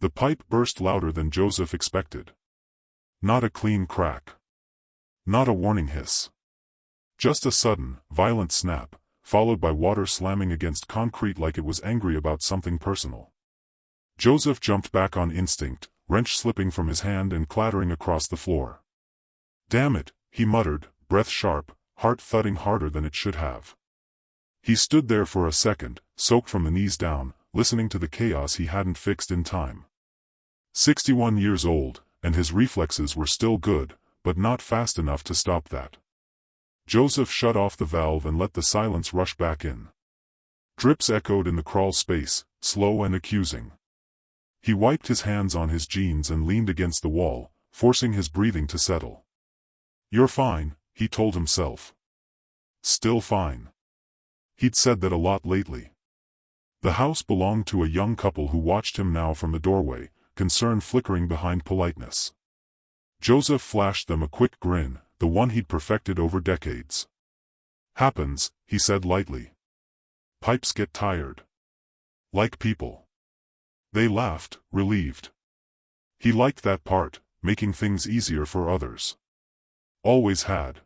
The pipe burst louder than Joseph expected. Not a clean crack. Not a warning hiss. Just a sudden, violent snap, followed by water slamming against concrete like it was angry about something personal. Joseph jumped back on instinct, wrench slipping from his hand and clattering across the floor. "Damn it," he muttered, breath sharp, heart thudding harder than it should have. He stood there for a second, soaked from the knees down, listening to the chaos he hadn't fixed in time. 61 years old, and his reflexes were still good, but not fast enough to stop that. Joseph shut off the valve and let the silence rush back in. Drips echoed in the crawl space, slow and accusing. He wiped his hands on his jeans and leaned against the wall, forcing his breathing to settle. "You're fine," he told himself. Still fine. He'd said that a lot lately. The house belonged to a young couple who watched him now from the doorway, concern flickering behind politeness. Joseph flashed them a quick grin, the one he'd perfected over decades. "Happens," he said lightly. "Pipes get tired. Like people." They laughed, relieved. He liked that part, making things easier for others. Always had.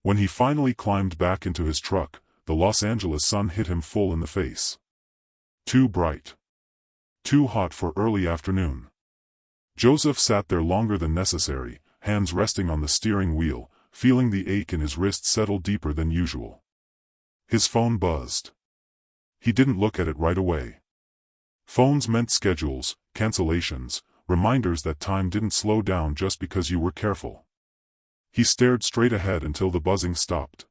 When he finally climbed back into his truck, the Los Angeles sun hit him full in the face. Too bright. Too hot for early afternoon. Joseph sat there longer than necessary, hands resting on the steering wheel, feeling the ache in his wrist settle deeper than usual. His phone buzzed. He didn't look at it right away. Phones meant schedules, cancellations, reminders that time didn't slow down just because you were careful. He stared straight ahead until the buzzing stopped.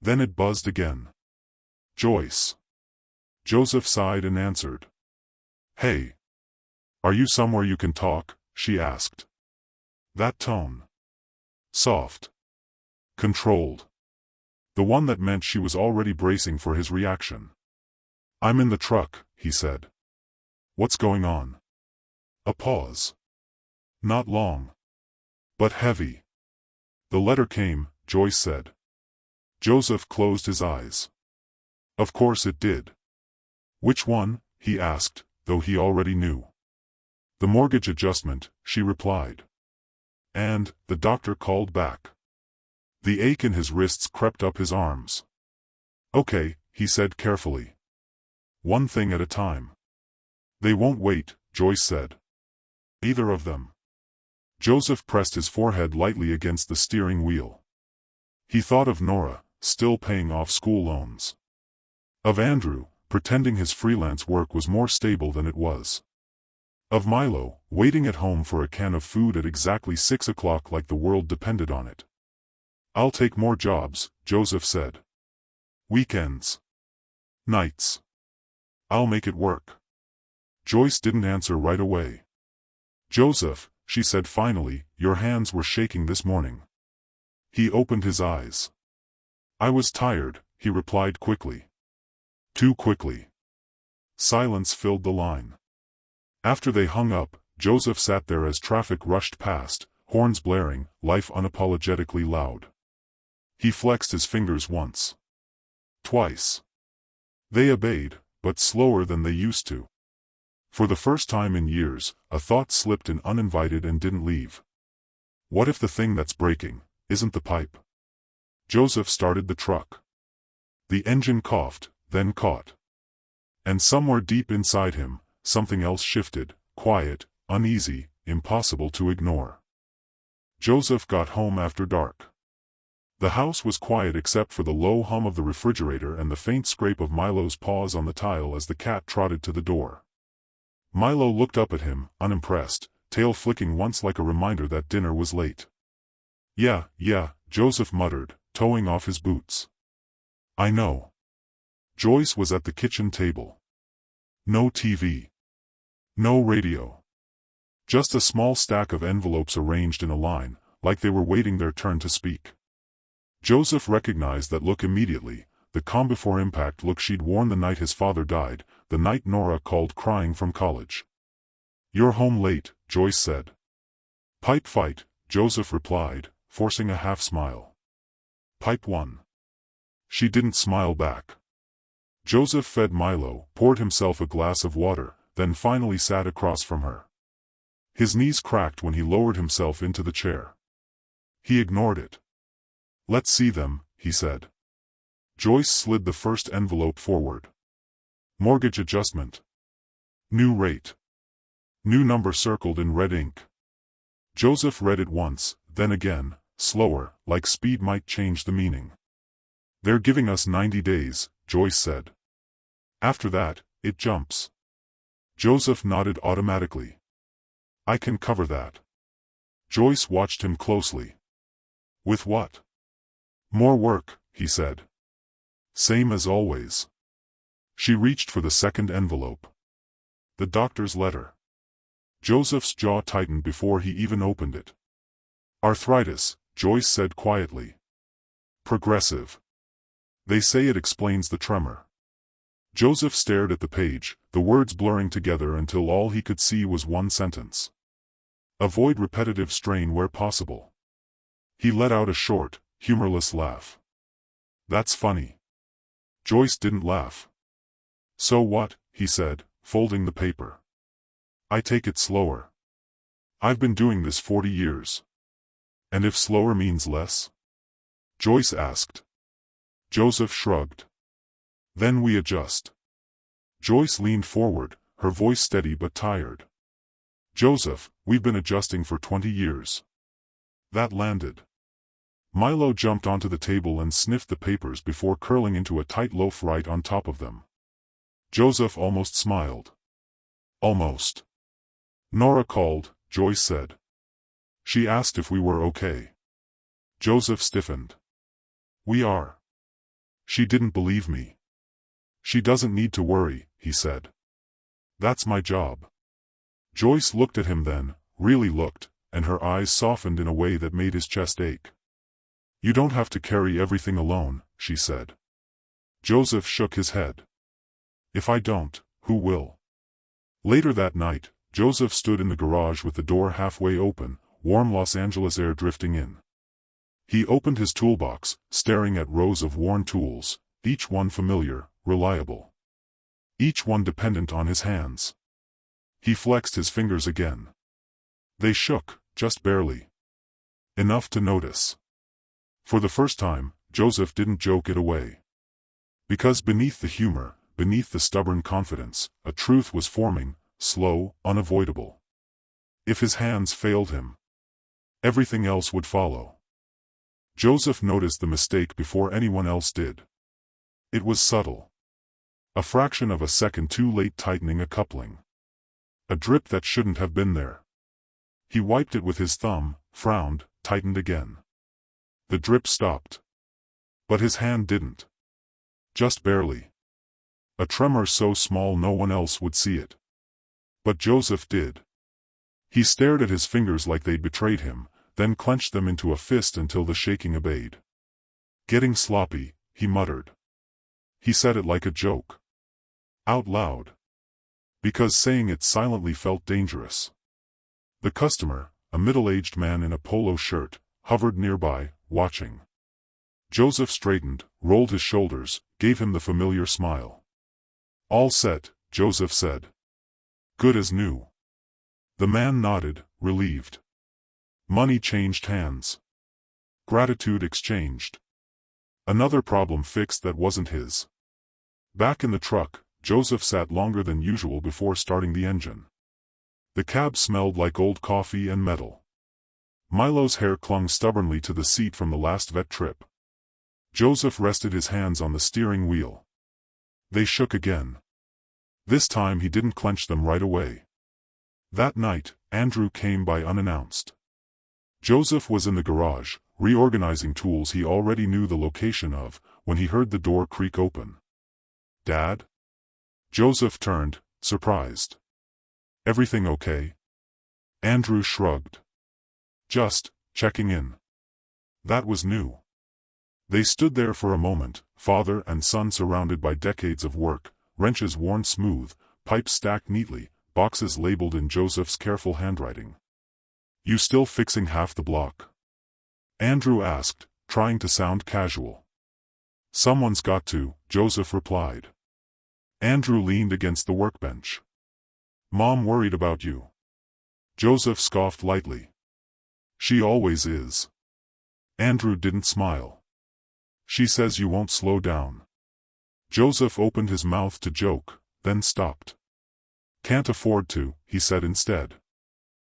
Then it buzzed again. "Joyce." Joseph sighed and answered. "Hey. Are you somewhere you can talk?" she asked. That tone. Soft. Controlled. The one that meant she was already bracing for his reaction. "I'm in the truck," he said. "What's going on?" A pause. Not long. But heavy. "The letter came," Joyce said. Joseph closed his eyes. Of course it did. "Which one?" he asked, though he already knew. "The mortgage adjustment," she replied. "And," the doctor called back. The ache in his wrists crept up his arms. "Okay," he said carefully. "One thing at a time." "They won't wait," Joyce said. "Either of them." Joseph pressed his forehead lightly against the steering wheel. He thought of Nora, still paying off school loans. Of Andrew, pretending his freelance work was more stable than it was. Of Milo, waiting at home for a can of food at exactly 6 o'clock like the world depended on it. "I'll take more jobs," Joseph said. "Weekends. Nights. I'll make it work." Joyce didn't answer right away. "Joseph," she said finally, "your hands were shaking this morning." He opened his eyes. "I was tired," he replied quickly. Too quickly. Silence filled the line. After they hung up, Joseph sat there as traffic rushed past, horns blaring, life unapologetically loud. He flexed his fingers once. Twice. They obeyed, but slower than they used to. For the first time in years, a thought slipped in uninvited and didn't leave. What if the thing that's breaking isn't the pipe? Joseph started the truck. The engine coughed, then caught. And somewhere deep inside him, something else shifted, quiet, uneasy, impossible to ignore. Joseph got home after dark. The house was quiet except for the low hum of the refrigerator and the faint scrape of Milo's paws on the tile as the cat trotted to the door. Milo looked up at him, unimpressed, tail flicking once like a reminder that dinner was late. Yeah, Joseph muttered, toeing off his boots. "I know." Joyce was at the kitchen table. No TV. No radio. Just a small stack of envelopes arranged in a line, like they were waiting their turn to speak. Joseph recognized that look immediately, the calm before impact look she'd worn the night his father died, the night Nora called crying from college. "You're home late," Joyce said. "Pipe fight," Joseph replied, forcing a half-smile. "Pipe one." She didn't smile back. Joseph fed Milo, poured himself a glass of water, then finally sat across from her. His knees cracked when he lowered himself into the chair. He ignored it. "Let's see them," he said. Joyce slid the first envelope forward. Mortgage adjustment. New rate. New number circled in red ink. Joseph read it once, then again, slower, like speed might change the meaning. "They're giving us 90 days, Joyce said. "After that, it jumps." Joseph nodded automatically. "I can cover that." Joyce watched him closely. "With what?" "More work," he said. "Same as always." She reached for the second envelope. The doctor's letter. Joseph's jaw tightened before he even opened it. "Arthritis," Joyce said quietly. "Progressive. They say it explains the tremor." Joseph stared at the page, the words blurring together until all he could see was one sentence. "Avoid repetitive strain where possible." He let out a short, humorless laugh. "That's funny." Joyce didn't laugh. "So what?" he said, folding the paper. "I take it slower. I've been doing this 40 years. And if slower means less?" Joyce asked. Joseph shrugged. "Then we adjust." Joyce leaned forward, her voice steady but tired. "Joseph, we've been adjusting for 20 years. That landed." Milo jumped onto the table and sniffed the papers before curling into a tight loaf right on top of them. Joseph almost smiled. "Almost." "Nora called," Joyce said. "She asked if we were okay." Joseph stiffened. "We are." "She didn't believe me." "She doesn't need to worry," he said. "That's my job." Joyce looked at him then, really looked, and her eyes softened in a way that made his chest ache. "You don't have to carry everything alone," she said. Joseph shook his head. "If I don't, who will?" Later that night, Joseph stood in the garage with the door halfway open, warm Los Angeles air drifting in. He opened his toolbox, staring at rows of worn tools, each one familiar, reliable. Each one dependent on his hands. He flexed his fingers again. They shook, just barely. Enough to notice. For the first time, Joseph didn't joke it away. Because beneath the humor, beneath the stubborn confidence, a truth was forming, slow, unavoidable. If his hands failed him, everything else would follow. Joseph noticed the mistake before anyone else did. It was subtle. A fraction of a second too late tightening a coupling. A drip that shouldn't have been there. He wiped it with his thumb, frowned, tightened again. The drip stopped. But his hand didn't. Just barely. A tremor so small no one else would see it. But Joseph did. He stared at his fingers like they'd betrayed him, then clenched them into a fist until the shaking abated. "Getting sloppy," he muttered. He said it like a joke. Out loud. Because saying it silently felt dangerous. The customer, a middle-aged man in a polo shirt, hovered nearby, watching. Joseph straightened, rolled his shoulders, gave him the familiar smile. "All set," Joseph said. "Good as new." The man nodded, relieved. Money changed hands. Gratitude exchanged. Another problem fixed that wasn't his. Back in the truck, Joseph sat longer than usual before starting the engine. The cab smelled like old coffee and metal. Milo's hair clung stubbornly to the seat from the last vet trip. Joseph rested his hands on the steering wheel. They shook again. This time he didn't clench them right away. That night, Andrew came by unannounced. Joseph was in the garage, reorganizing tools he already knew the location of, when he heard the door creak open. "Dad?" Joseph turned, surprised. "Everything okay?" Andrew shrugged. "Just checking in." That was new. They stood there for a moment, father and son surrounded by decades of work, wrenches worn smooth, pipes stacked neatly, boxes labeled in Joseph's careful handwriting. "You still fixing half the block?" Andrew asked, trying to sound casual. "Someone's got to," Joseph replied. Andrew leaned against the workbench. Mom worried about you. Joseph scoffed lightly. She always is. Andrew didn't smile. She says you won't slow down. Joseph opened his mouth to joke, then stopped. Can't afford to, he said instead.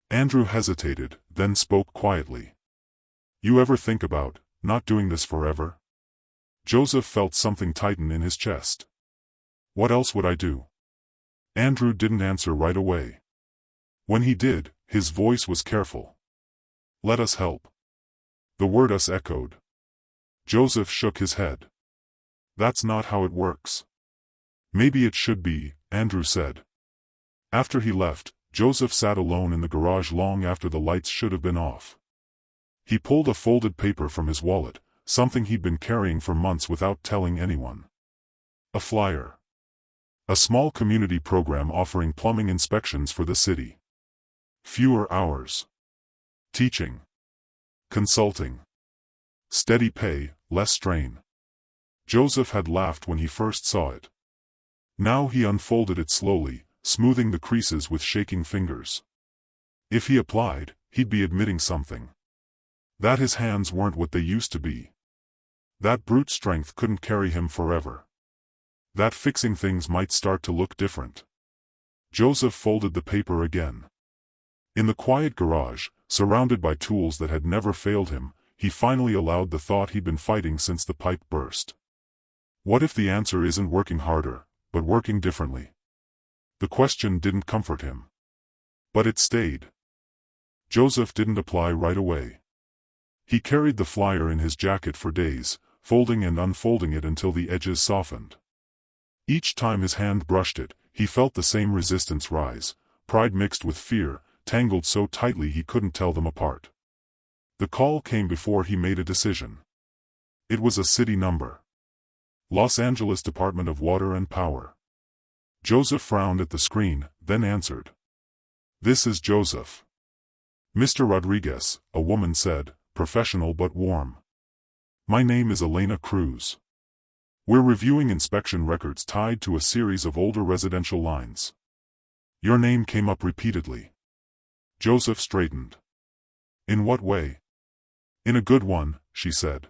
Andrew hesitated, then spoke quietly. You ever think about not doing this forever? Joseph felt something tighten in his chest. What else would I do? Andrew didn't answer right away. When he did, his voice was careful. Let us help. The word us echoed. Joseph shook his head. That's not how it works. Maybe it should be, Andrew said. After he left, Joseph sat alone in the garage long after the lights should have been off. He pulled a folded paper from his wallet, something he'd been carrying for months without telling anyone. A flyer. A small community program offering plumbing inspections for the city. Fewer hours. Teaching. Consulting. Steady pay, less strain. Joseph had laughed when he first saw it. Now he unfolded it slowly, smoothing the creases with shaking fingers. If he applied, he'd be admitting something. That his hands weren't what they used to be. That brute strength couldn't carry him forever. That fixing things might start to look different. Joseph folded the paper again. In the quiet garage, surrounded by tools that had never failed him, he finally allowed the thought he'd been fighting since the pipe burst. What if the answer isn't working harder, but working differently? The question didn't comfort him. But it stayed. Joseph didn't apply right away. He carried the flyer in his jacket for days, folding and unfolding it until the edges softened. Each time his hand brushed it, he felt the same resistance rise, pride mixed with fear, tangled so tightly he couldn't tell them apart. The call came before he made a decision. It was a city number. Los Angeles Department of Water and Power. Joseph frowned at the screen, then answered. This is Joseph. Mr. Rodriguez, a woman said, professional but warm. My name is Elena Cruz. We're reviewing inspection records tied to a series of older residential lines. Your name came up repeatedly. Joseph straightened. In what way? In a good one, she said.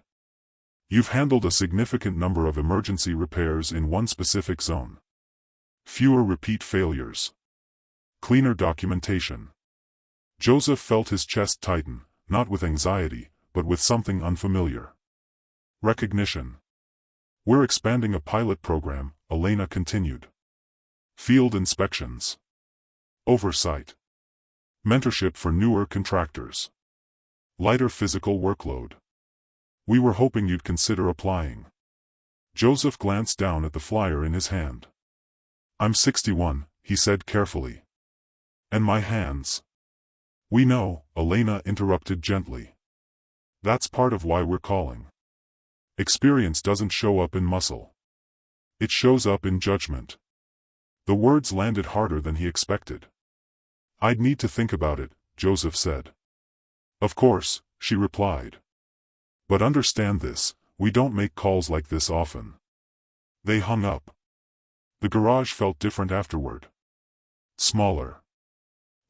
You've handled a significant number of emergency repairs in one specific zone. Fewer repeat failures. Cleaner documentation. Joseph felt his chest tighten, not with anxiety, but with something unfamiliar. Recognition. We're expanding a pilot program, Elena continued. Field inspections. Oversight. Mentorship for newer contractors. Lighter physical workload. We were hoping you'd consider applying. Joseph glanced down at the flyer in his hand. I'm 61, he said carefully. And my hands. We know, Elena interrupted gently. That's part of why we're calling. Experience doesn't show up in muscle. It shows up in judgment. The words landed harder than he expected. I'd need to think about it, Joseph said. Of course, she replied. But understand this, we don't make calls like this often. They hung up. The garage felt different afterward. Smaller.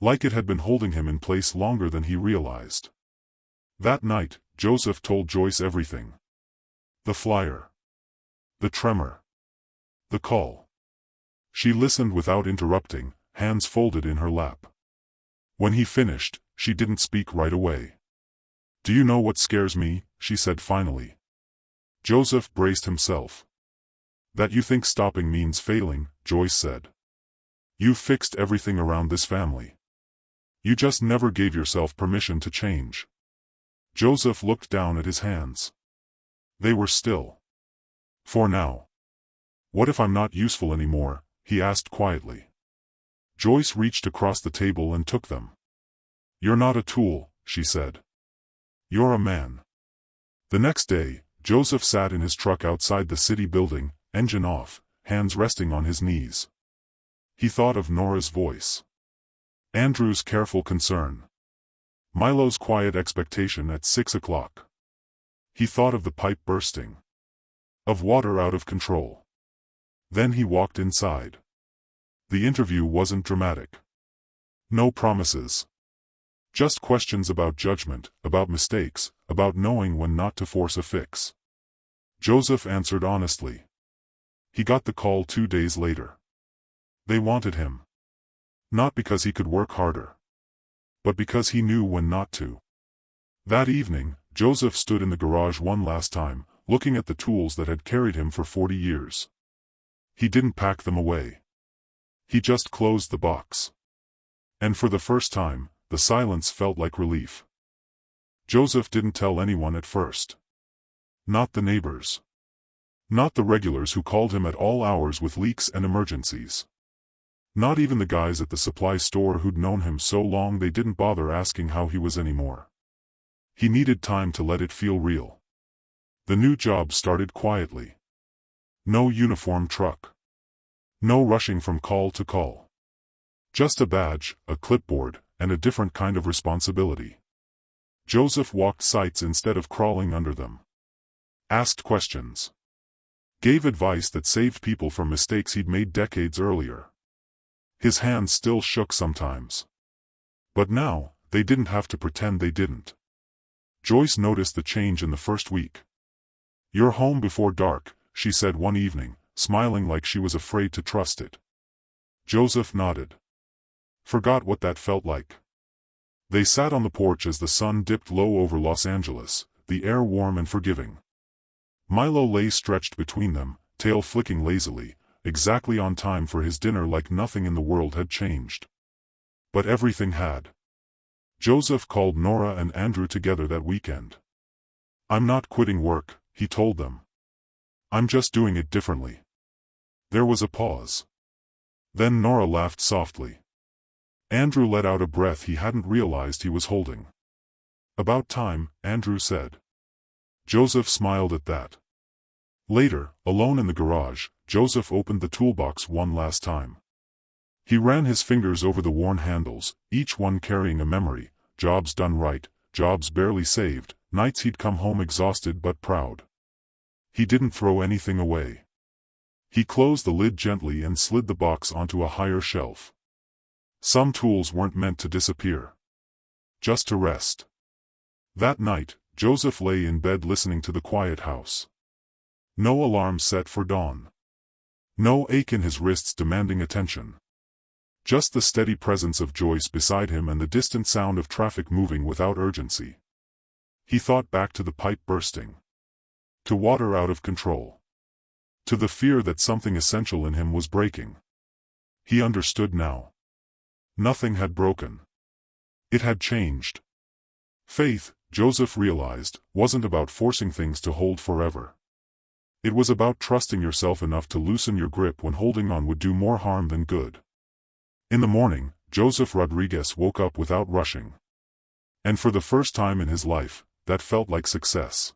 Like it had been holding him in place longer than he realized. That night, Joseph told Joyce everything. The flyer. The tremor. The call. She listened without interrupting, hands folded in her lap. When he finished, she didn't speak right away. Do you know what scares me? She said finally. Joseph braced himself. That you think stopping means failing, Joyce said. You've fixed everything around this family. You just never gave yourself permission to change. Joseph looked down at his hands. They were still. For now. What if I'm not useful anymore? He asked quietly. Joyce reached across the table and took them. You're not a tool, she said. You're a man. The next day, Joseph sat in his truck outside the city building, engine off, hands resting on his knees. He thought of Nora's voice. Andrew's careful concern. Milo's quiet expectation at 6 o'clock. He thought of the pipe bursting. Of water out of control. Then he walked inside. The interview wasn't dramatic. No promises. Just questions about judgment, about mistakes, about knowing when not to force a fix. Joseph answered honestly. He got the call 2 days later. They wanted him. Not because he could work harder, but because he knew when not to. That evening, Joseph stood in the garage one last time, looking at the tools that had carried him for 40 years. He didn't pack them away. He just closed the box. And for the first time, the silence felt like relief. Joseph didn't tell anyone at first. Not the neighbors. Not the regulars who called him at all hours with leaks and emergencies. Not even the guys at the supply store who'd known him so long they didn't bother asking how he was anymore. He needed time to let it feel real. The new job started quietly. No uniform truck. No rushing from call to call. Just a badge, a clipboard, and a different kind of responsibility. Joseph walked sites instead of crawling under them. Asked questions. Gave advice that saved people from mistakes he'd made decades earlier. His hands still shook sometimes. But now, they didn't have to pretend they didn't. Joyce noticed the change in the first week. "You're home before dark," she said one evening, smiling like she was afraid to trust it. Joseph nodded. Forgot what that felt like. They sat on the porch as the sun dipped low over Los Angeles, the air warm and forgiving. Milo lay stretched between them, tail flicking lazily, exactly on time for his dinner, like nothing in the world had changed. But everything had. Joseph called Nora and Andrew together that weekend. "I'm not quitting work," he told them. "I'm just doing it differently." There was a pause. Then Nora laughed softly. Andrew let out a breath he hadn't realized he was holding. "About time," Andrew said. Joseph smiled at that. Later, alone in the garage, Joseph opened the toolbox one last time. He ran his fingers over the worn handles, each one carrying a memory, jobs done right, jobs barely saved, nights he'd come home exhausted but proud. He didn't throw anything away. He closed the lid gently and slid the box onto a higher shelf. Some tools weren't meant to disappear. Just to rest. That night, Joseph lay in bed listening to the quiet house. No alarm set for dawn. No ache in his wrists demanding attention. Just the steady presence of Joyce beside him and the distant sound of traffic moving without urgency. He thought back to the pipe bursting. To water out of control. To the fear that something essential in him was breaking. He understood now. Nothing had broken. It had changed. Faith, Joseph realized, wasn't about forcing things to hold forever. It was about trusting yourself enough to loosen your grip when holding on would do more harm than good. In the morning, Joseph Rodriguez woke up without rushing. And for the first time in his life, that felt like success.